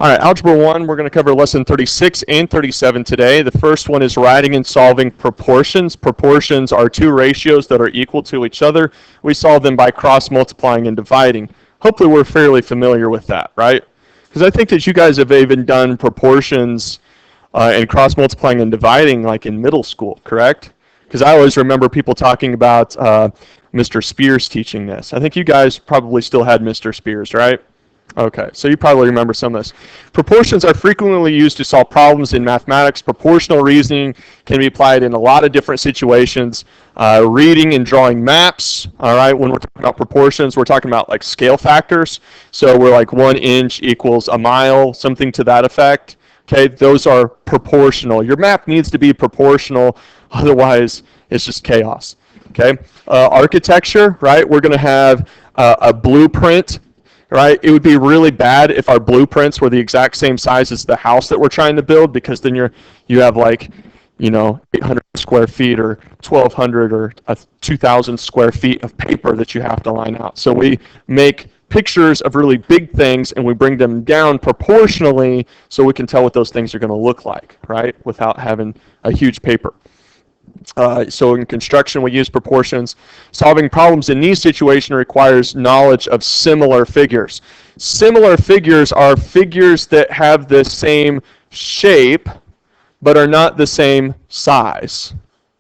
All right, Algebra 1, we're going to cover lesson 36 and 37 today. The first one is writing and solving proportions. Proportions are two ratios that are equal to each other. We solve them by cross multiplying and dividing. Hopefully we're fairly familiar with that, right? Because I think that you guys have even done proportions and cross multiplying and dividing like in middle school, correct? Because I always remember people talking about Mr. Spears teaching this. I think you guys probably still had Mr. Spears, right? Okay, so you probably remember some of this. Proportions are frequently used to solve problems in mathematics. Proportional reasoning can be applied in a lot of different situations. Reading and drawing maps, all right, when we're talking about proportions, we're talking about like scale factors. So we're like 1 inch equals a mile, something to that effect. Okay, those are proportional. Your map needs to be proportional, otherwise it's just chaos. Okay, architecture, right, we're going to have a blueprint. Right, it would be really bad if our blueprints were the exact same size as the house that we're trying to build, because then you have like, 800 square feet or 1,200 or 2,000 square feet of paper that you have to line out. So we make pictures of really big things and we bring them down proportionally so we can tell what those things are going to look like, right, without having a huge paper. So in construction, we use proportions. Solving problems in these situations requires knowledge of similar figures. Similar figures are figures that have the same shape, but are not the same size.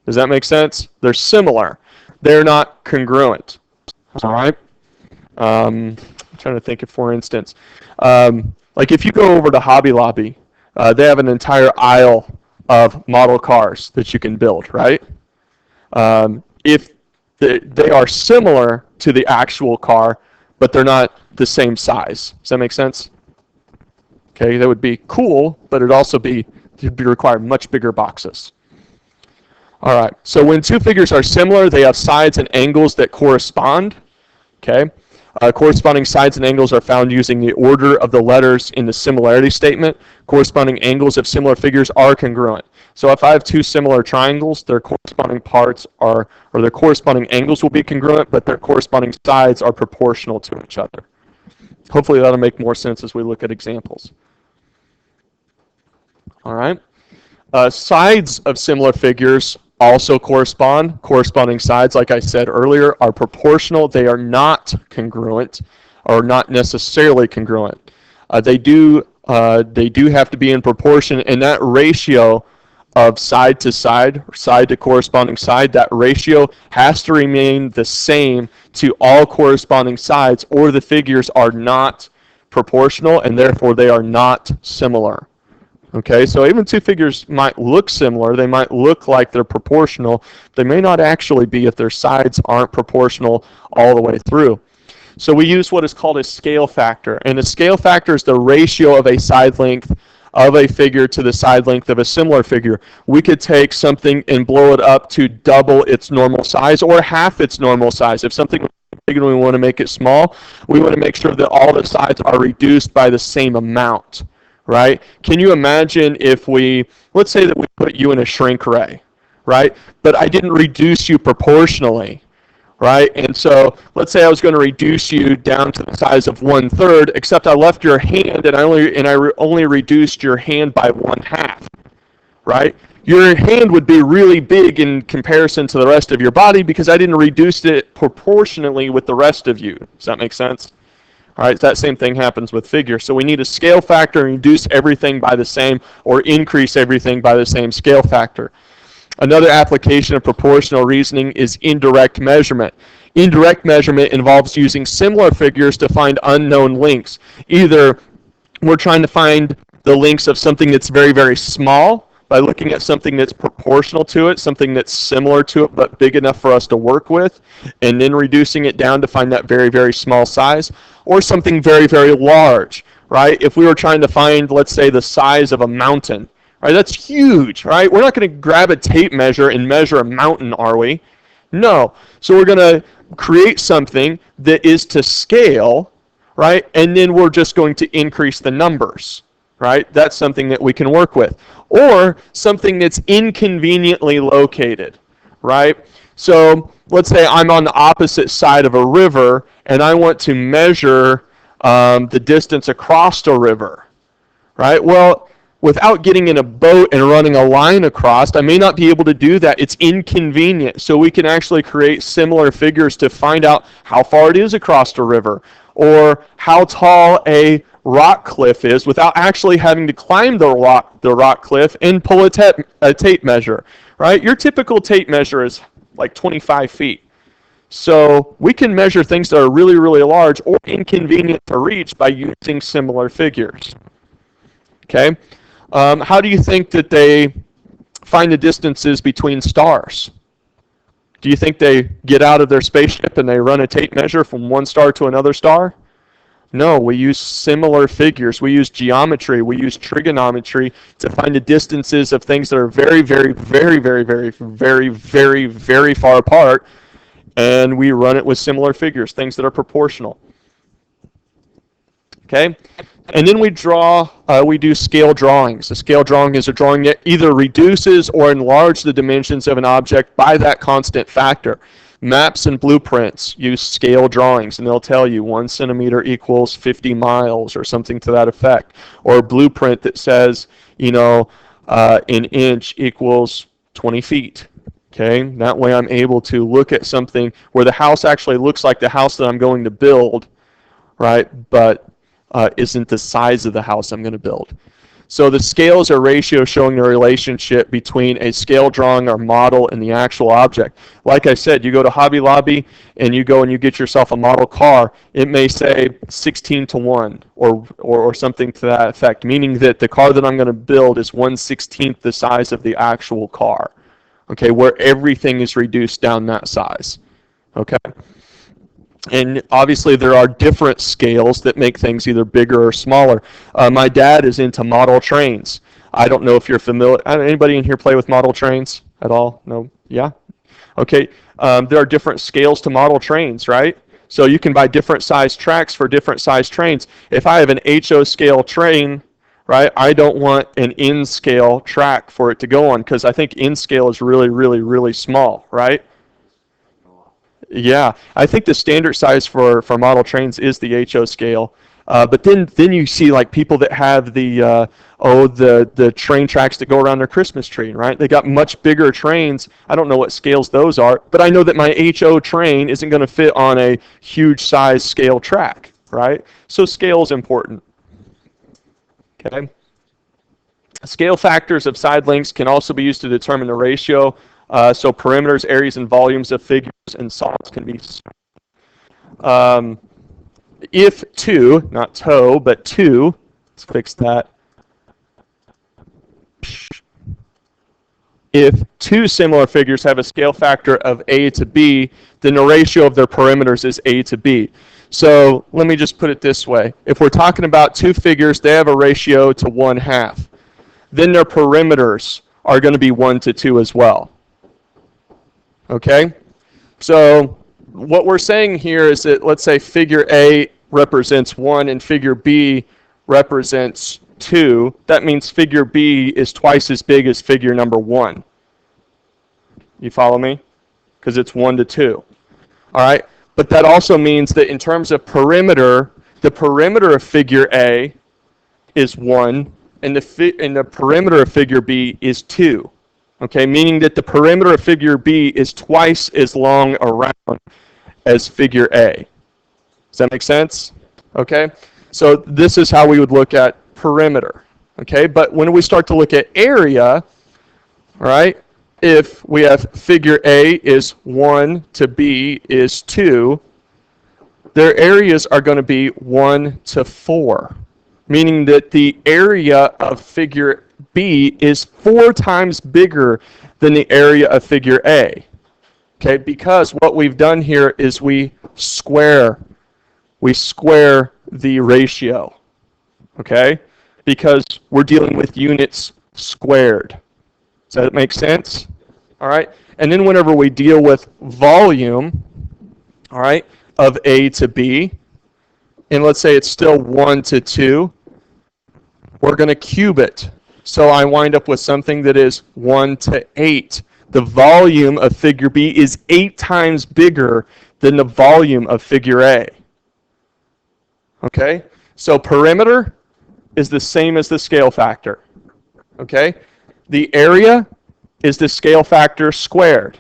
Does that make sense? They're similar. They're not congruent. All right? I'm trying to think of, for instance, like if you go over to Hobby Lobby, they have an entire aisle of model cars that you can build, right? If they are similar to the actual car, but they're not the same size. Does that make sense? Okay, that would be cool, but it'd also require much bigger boxes. All right, so when two figures are similar, they have sides and angles that correspond. Okay, corresponding sides and angles are found using the order of the letters in the similarity statement. Corresponding angles of similar figures are congruent. So if I have two similar triangles, their corresponding parts or their corresponding angles will be congruent, but their corresponding sides are proportional to each other. Hopefully that'll make more sense as we look at examples. All right. Sides of similar figures also correspond. Corresponding sides, like I said earlier, are proportional. They are not congruent, or not necessarily congruent. They do have to be in proportion, and that ratio of side to side, or side to corresponding side, that ratio has to remain the same to all corresponding sides, or the figures are not proportional, and therefore they are not similar. Okay, so even two figures might look similar, they might look like they're proportional, they may not actually be if their sides aren't proportional all the way through. So we use what is called a scale factor, and a scale factor is the ratio of a side length of a figure to the side length of a similar figure. We could take something and blow it up to double its normal size or half its normal size. If something is big and we want to make it small, we want to make sure that all the sides are reduced by the same amount. Right? Can you imagine if let's say that we put you in a shrink ray, right? But I didn't reduce you proportionally, right? And so let's say I was going to reduce you down to the size of 1/3, except I left your hand and I only reduced your hand by 1/2, right? Your hand would be really big in comparison to the rest of your body because I didn't reduce it proportionally with the rest of you. Does that make sense? All right, that same thing happens with figures. So we need a scale factor and reduce everything by the same, or increase everything by the same scale factor. Another application of proportional reasoning is indirect measurement. Indirect measurement involves using similar figures to find unknown lengths. Either we're trying to find the lengths of something that's very, very small by looking at something that's proportional to it, something that's similar to it but big enough for us to work with, and then reducing it down to find that very, very small size, or something very, very large, right? If we were trying to find, let's say, the size of a mountain, right? That's huge, right? We're not going to grab a tape measure and measure a mountain, are we? No. So we're going to create something that is to scale, right? And then we're just going to increase the numbers, right? That's something that we can work with. Or something that's inconveniently located, right? So let's say I'm on the opposite side of a river and I want to measure the distance across the river, right? Well, without getting in a boat and running a line across, I may not be able to do that. It's inconvenient. So we can actually create similar figures to find out how far it is across the river or how tall a rock cliff is without actually having to climb the rock cliff and pull a tape measure, right? Your typical tape measure is like 25 feet. So we can measure things that are really, really large or inconvenient to reach by using similar figures. Okay? How do you think that they find the distances between stars? Do you think they get out of their spaceship and they run a tape measure from one star to another star? No, we use similar figures. We use geometry. We use trigonometry to find the distances of things that are very, very, very, very, very, very, very, very far apart, and we run it with similar figures, things that are proportional. Okay? And then we do scale drawings. A scale drawing is a drawing that either reduces or enlarges the dimensions of an object by that constant factor. Maps and blueprints use scale drawings, and they'll tell you 1 centimeter equals 50 miles or something to that effect. Or a blueprint that says, an inch equals 20 feet. Okay, that way I'm able to look at something where the house actually looks like the house that I'm going to build, right? But isn't the size of the house I'm going to build. So the scales are ratios showing the relationship between a scale drawing or model and the actual object. Like I said, you go to Hobby Lobby and you go and you get yourself a model car, it may say 16:1 or something to that effect, meaning that the car that I'm going to build is 1/16 the size of the actual car. Okay, where everything is reduced down that size. Okay? And obviously there are different scales that make things either bigger or smaller. My dad is into model trains. I don't know if you're familiar. Anybody in here play with model trains at all? No? Yeah? Okay. There are different scales to model trains, right? So you can buy different size tracks for different size trains. If I have an HO scale train, right, I don't want an N scale track for it to go on because I think N scale is really, really, really small, right? Yeah, I think the standard size for model trains is the HO scale. But then you see like people that have the train tracks that go around their Christmas tree, right? They got much bigger trains. I don't know what scales those are, but I know that my HO train isn't going to fit on a huge size scale track, right? So scale is important. Okay. Scale factors of side lengths can also be used to determine the ratio. So perimeters, areas, and volumes of figures and solids can be. If two, not toe, but two, let's fix that. If two similar figures have a scale factor of A to B, then the ratio of their perimeters is A to B. So let me just put it this way. If we're talking about two figures, they have a ratio to 1/2. Then their perimeters are going to be 1 to 2 as well. Okay? So what we're saying here is that, let's say figure A represents 1 and figure B represents 2. That means figure B is twice as big as figure number 1. You follow me? Because it's 1 to 2. All right? But that also means that in terms of perimeter, the perimeter of figure A is 1, and the perimeter of figure B is 2. Okay, meaning that the perimeter of figure B is twice as long around as figure A. Does that make sense? Okay, so this is how we would look at perimeter. Okay, but when we start to look at area, all right, if we have figure A is 1 to B is 2, their areas are going to be 1 to 4, meaning that the area of figure B is 4 times bigger than the area of figure A. Okay, because what we've done here is we square the ratio. Okay? Because we're dealing with units squared. Does that make sense? All right? And then whenever we deal with volume, all right, of A to B, and let's say it's still 1 to 2, we're going to cube it. So I wind up with something that is 1 to 8. The volume of figure B is 8 times bigger than the volume of figure A. Okay? So perimeter is the same as the scale factor. Okay? The area is the scale factor squared.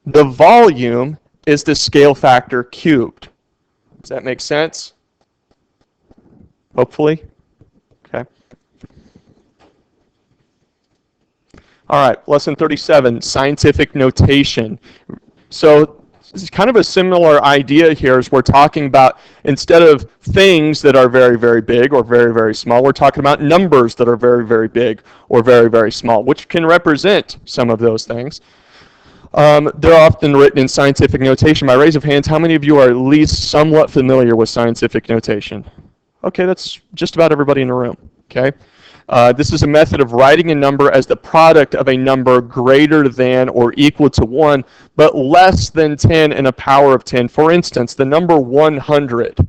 The volume is the scale factor cubed. Does that make sense? Hopefully. Okay. All right, lesson 37, scientific notation. So this is kind of a similar idea here as we're talking about, instead of things that are very, very big or very, very small, we're talking about numbers that are very, very big or very, very small, which can represent some of those things. They're often written in scientific notation. By raise of hands, how many of you are at least somewhat familiar with scientific notation? Okay, that's just about everybody in the room. Okay. This is a method of writing a number as the product of a number greater than or equal to 1, but less than 10 in a power of 10. For instance, the number 100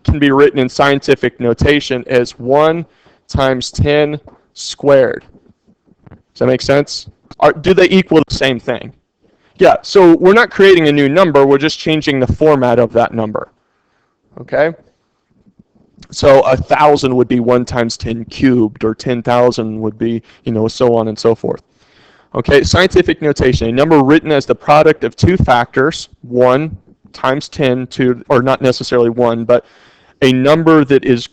can be written in scientific notation as 1 times 10 squared. Does that make sense? Do they equal the same thing? Yeah, so we're not creating a new number, we're just changing the format of that number. Okay? So 1,000 would be 1 times 10 cubed, or 10,000 would be, so on and so forth. Okay, scientific notation, a number written as the product of two factors, 1 times 10 or not necessarily 1, but a number that is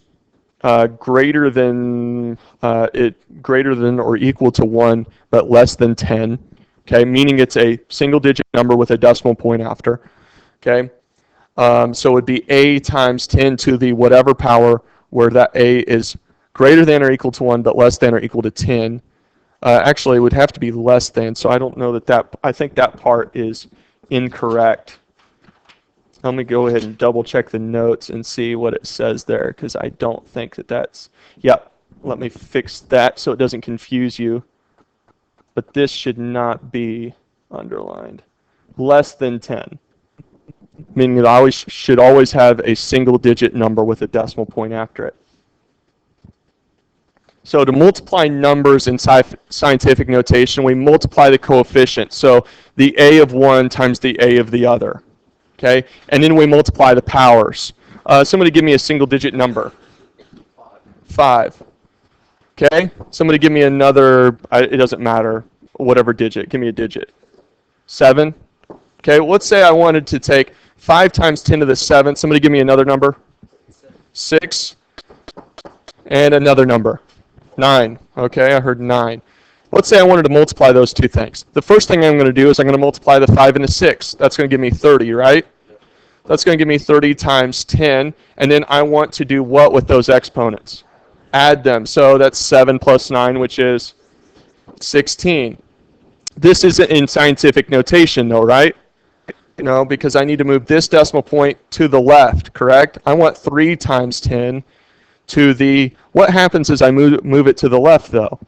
greater than or equal to 1, but less than 10. Okay, meaning it's a single-digit number with a decimal point after. Okay. So it would be a times 10 to the whatever power, where that a is greater than or equal to 1, but less than or equal to 10. Actually, it would have to be less than, so I don't know I think that part is incorrect. Let me go ahead and double check the notes and see what it says there, because I don't think that's, let me fix that so it doesn't confuse you. But this should not be underlined. Less than 10. Meaning that I should always have a single-digit number with a decimal point after it. So to multiply numbers in scientific notation, we multiply the coefficient. So the a of one times the a of the other. Okay? And then we multiply the powers. Somebody give me a single-digit number. 5. Okay? Somebody give me another, it doesn't matter, whatever digit. Give me a digit. 7. Okay, let's say I wanted to take 5 times 10 to the 7th. Somebody give me another number. 6. And another number. 9. Okay, I heard 9. Let's say I wanted to multiply those two things. The first thing I'm going to do is I'm going to multiply the 5 and the 6. That's going to give me 30, right? That's going to give me 30 times 10. And then I want to do what with those exponents? Add them. So that's 7 plus 9, which is 16. This isn't in scientific notation, though, right? No, because I need to move this decimal point to the left, correct? I want 3 times 10 to the, what happens as I move it to the left, though?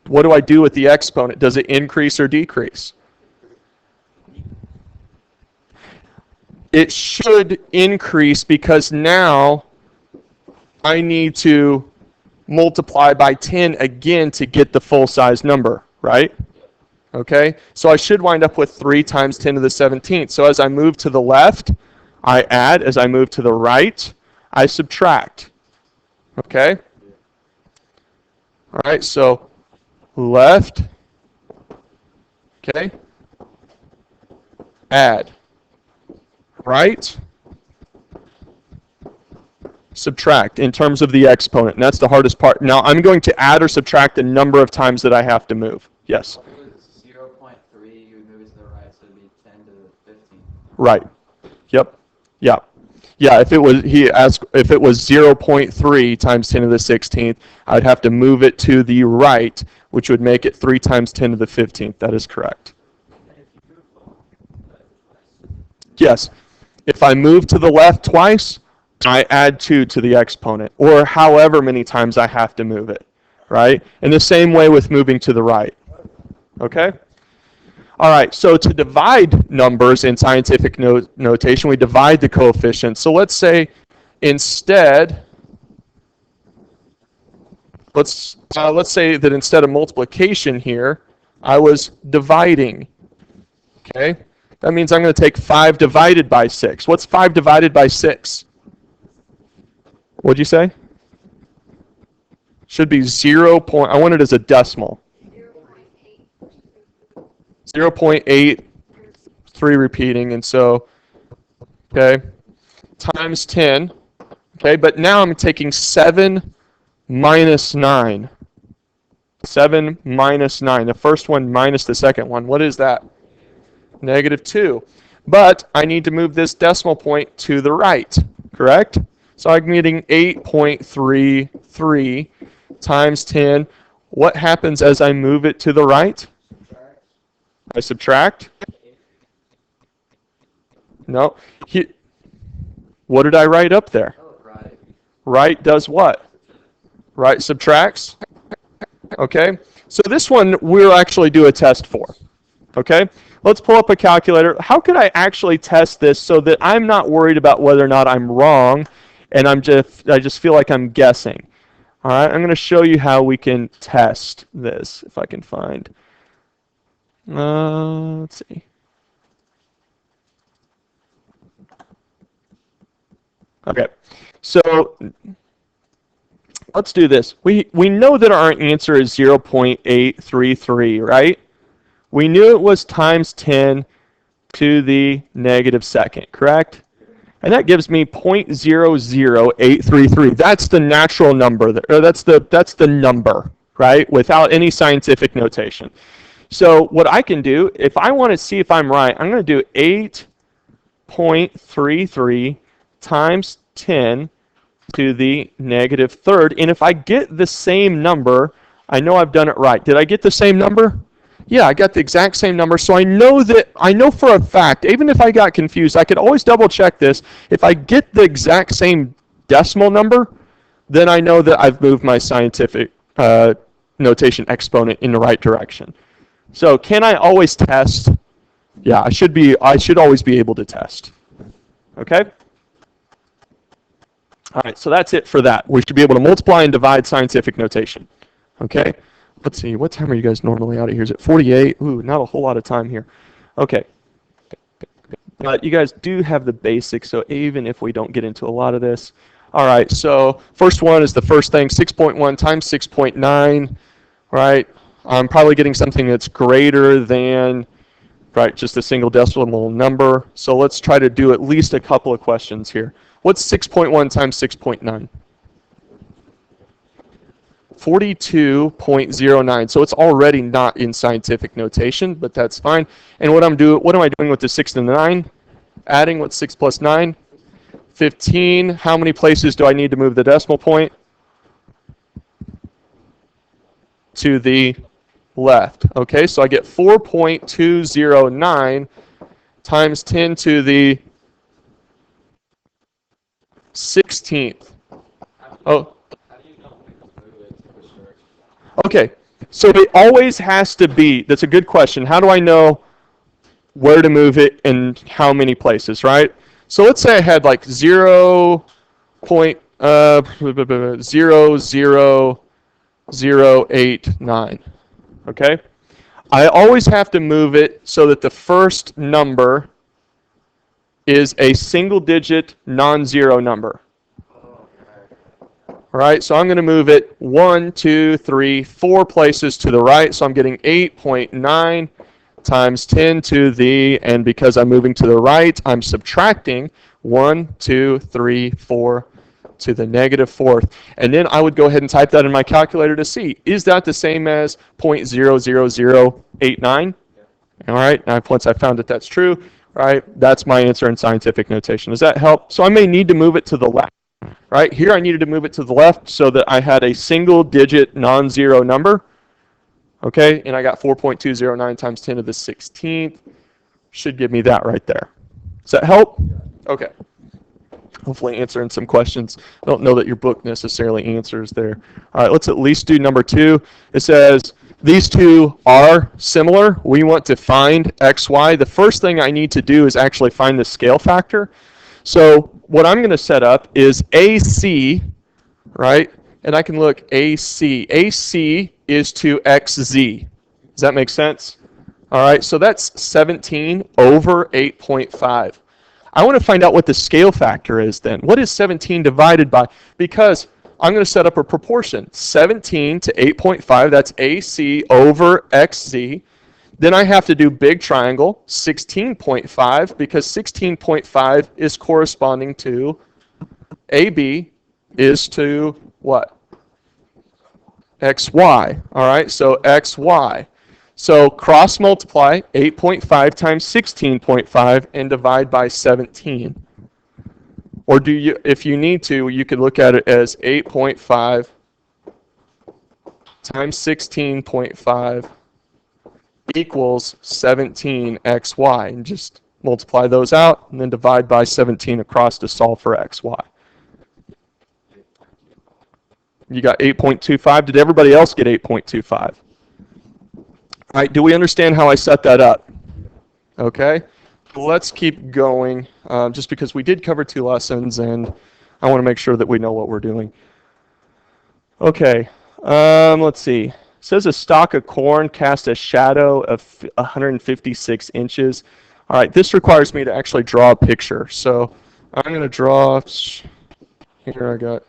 What do I do with the exponent? Does it increase or decrease? It should increase, because now I need to multiply by 10 again to get the full size number, right? Okay, so I should wind up with 3 times 10 to the 17th. So as I move to the left, I add. As I move to the right, I subtract. Okay? All right, so left, okay, add, right, subtract in terms of the exponent. And that's the hardest part. Now I'm going to add or subtract the number of times that I have to move. Yes? Right. Yep. Yeah. Yeah. If it was, he asked if it was 0.3 times 10 to the 16th, I'd have to move it to the right, which would make it 3 times 10 to the 15th. That is correct. Yes. If I move to the left twice, I add 2 to the exponent, or however many times I have to move it. Right? In the same way with moving to the right. Okay? All right, so to divide numbers in scientific notation, we divide the coefficients. So let's say instead, let's say that instead of multiplication here, I was dividing. Okay, that means I'm going to take 5 divided by 6. What's 5 divided by 6? What'd you say? Should be 0. I want it as a decimal. 0.83 repeating, and so, okay, times 10. Okay, but now I'm taking 7 minus 9. 7 minus 9. The first one minus the second one. What is that? Negative 2. But I need to move this decimal point to the right, correct? So I'm getting 8.33 times 10. What happens as I move it to the right? I subtract? No. What did I write up there? Right does what? Right subtracts? Okay. So this one we'll actually do a test for. Okay. Let's pull up a calculator. How could I actually test this so that I'm not worried about whether or not I'm wrong and I just feel like I'm guessing? All right. I'm going to show you how we can test this if I can find. Let's see. Okay. So let's do this. We know that our answer is 0.833, right? We knew it was times 10 to the negative second, correct? And that gives me 0.00833. That's the natural number. That's the number, right? Without any scientific notation. So what I can do, if I want to see if I'm right, I'm going to do 8.33 times 10 to the negative third. And if I get the same number, I know I've done it right. Did I get the same number? Yeah, I got the exact same number. So I know for a fact, even if I got confused, I could always double check this. If I get the exact same decimal number, then I know that I've moved my scientific notation exponent in the right direction. So can I always test? Yeah, I should always be able to test. Okay? All right, so that's it for that. We should be able to multiply and divide scientific notation. Okay? Let's see, what time are you guys normally out of here? Is it 48? Ooh, not a whole lot of time here. Okay. But you guys do have the basics, so even if we don't get into a lot of this. All right, so first one is the first thing, 6.1 times 6.9, right? I'm probably getting something that's greater than, right, just a single decimal number. So let's try to do at least a couple of questions here. What's 6.1 times 6.9? 42.09. So it's already not in scientific notation, but that's fine. And what am I doing with the 6 and the 9? Adding what's 6 plus 9? 15. How many places do I need to move the decimal point? To the left. Okay, so I get 4.209 times 10 to the 16th. Oh. Okay, so it always has to be, that's a good question. How do I know where to move it and how many places, right? So let's say I had like 0.00089, okay? I always have to move it so that the first number is a single-digit non-zero number. All right, so I'm going to move it 1, 2, 3, 4 places to the right. So I'm getting 8.9 times 10 to the, and because I'm moving to the right, I'm subtracting 1, 2, 3, 4 to the negative fourth. And then I would go ahead and type that in my calculator to see, is that the same as 0.00089? All right, now once I found that that's true, right, that's my answer in scientific notation. Does that help? So I may need to move it to the left. Right here, I needed to move it to the left so that I had a single-digit non-zero number. Okay, and I got 4.209 times 10 to the 16th. Should give me that right there. Does that help? Okay. Hopefully answering some questions. I don't know that your book necessarily answers there. All right, let's at least do number 2. It says these two are similar. We want to find x, y. The first thing I need to do is actually find the scale factor. So what I'm going to set up is AC, right? And I can look AC. AC is to XZ. Does that make sense? All right, so that's 17 over 8.5. I want to find out what the scale factor is then. What is 17 divided by? Because I'm going to set up a proportion. 17 to 8.5, that's AC over XZ. Then I have to do big triangle, 16.5, because 16.5 is corresponding to AB is to what? XY. All right, so XY. So cross multiply 8.5 times 16.5 and divide by 17. Or do you, if you need to, you could look at it as 8.5 times 16.5 equals 17xy, and just multiply those out and then divide by 17 across to solve for xy. You got 8.25. Did everybody else get 8.25? All right, do we understand how I set that up? Okay, let's keep going, just because we did cover 2 lessons and I want to make sure that we know what we're doing. Okay, let's see. It says a stalk of corn cast a shadow of 156 inches. All right, this requires me to actually draw a picture. So I'm going to draw, here I got,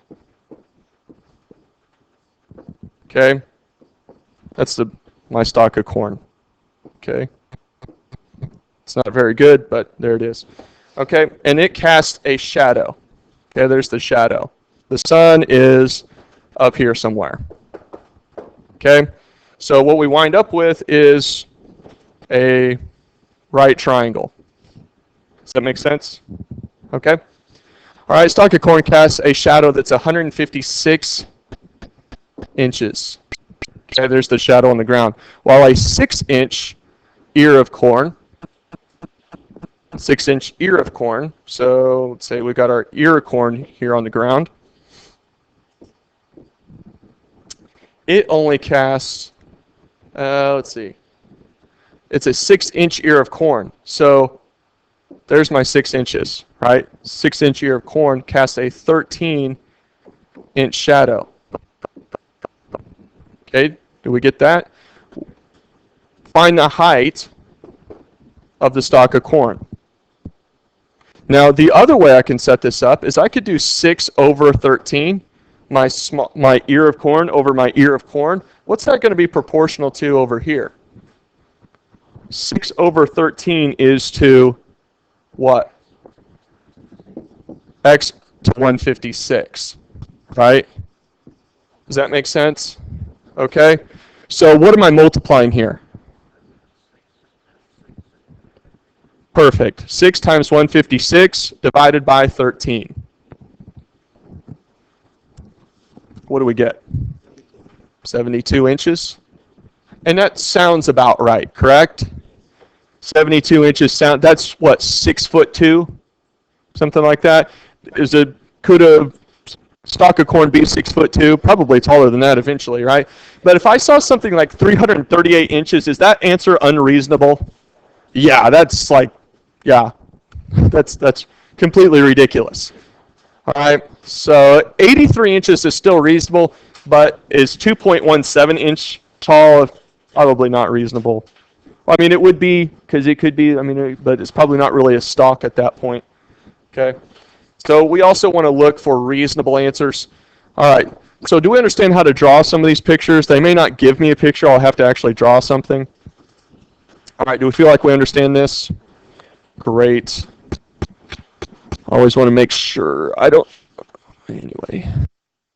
okay, that's my stalk of corn. Okay, it's not very good, but there it is. Okay, and it casts a shadow. Okay, there's the shadow. The sun is up here somewhere. Okay, so what we wind up with is a right triangle. Does that make sense? Okay. All right, stalk of corn casts a shadow that's 156 inches. Okay, there's the shadow on the ground. While a 6-inch ear of corn, 6-inch ear of corn, so let's say we've got our ear of corn here on the ground, it only casts, let's see, it's a 6-inch ear of corn. So there's my 6 inches, right? 6-inch ear of corn casts a 13-inch shadow. Okay, do we get that? Find the height of the stalk of corn. Now, the other way I can set this up is I could do 6 over 13, my ear of corn over my ear of corn. What's that going to be proportional to over here? 6 over 13 is to what? X to 156, right? Does that make sense? Okay, so what am I multiplying here? Perfect. 6 times 156 divided by 13. What do we get? 72 inches. And that sounds about right, correct? 72 inches sound, that's what, 6'2"? Something like that? Could a stalk of corn be 6'2"? Probably taller than that eventually, right? But if I saw something like 338 inches, is that answer unreasonable? Yeah, that's like, yeah, that's completely ridiculous. All right, so 83 inches is still reasonable, but is 2.17 inch tall probably not reasonable? Well, I mean, it would be, because it could be, I mean, but it's probably not really a stalk at that point. Okay, so we also want to look for reasonable answers. All right, so do we understand how to draw some of these pictures? They may not give me a picture, I'll have to actually draw something. All right, do we feel like we understand this? Great. I always want to make sure I don't, anyway.